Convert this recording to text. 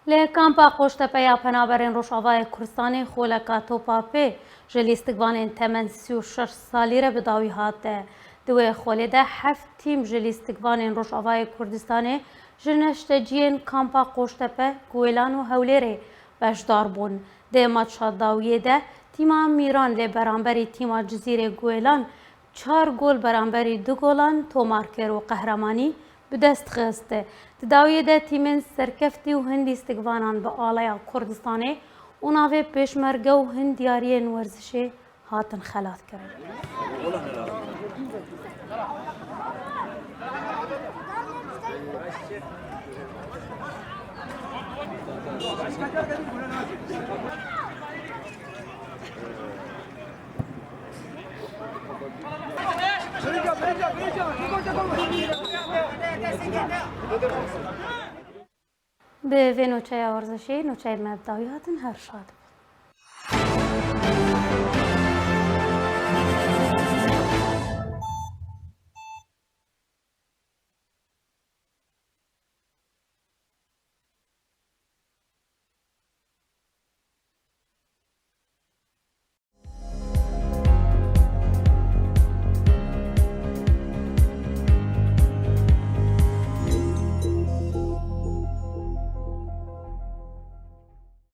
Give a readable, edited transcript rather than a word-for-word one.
لی کامپا قوشتپه پنابرین روشاوای کردستان خولکا توپاپی جلیستگوان تمن 36 سالی را بداوی هاته. دوی خولی ده 7 تیم جلیستگوان روشاوای کردستان جنشتجین کامپا قوشتپه گویلان و هولیره بشدار بون. ده ماتشات داویه ده تیما میران لی برانبری تیما جزیره گویلان 4 گل برانبری 2 گلان تومارکر و قهرمانی به دست خسته. تداویه ده تیمین سرکفتی و هندی استگوانان به آلیا کردستانه و ناوی پیشمرگه و هندیاری ورزشی هاتن خلات کرد. به نوچه ورزشی نوچه مبدایی هاتن هر شاد.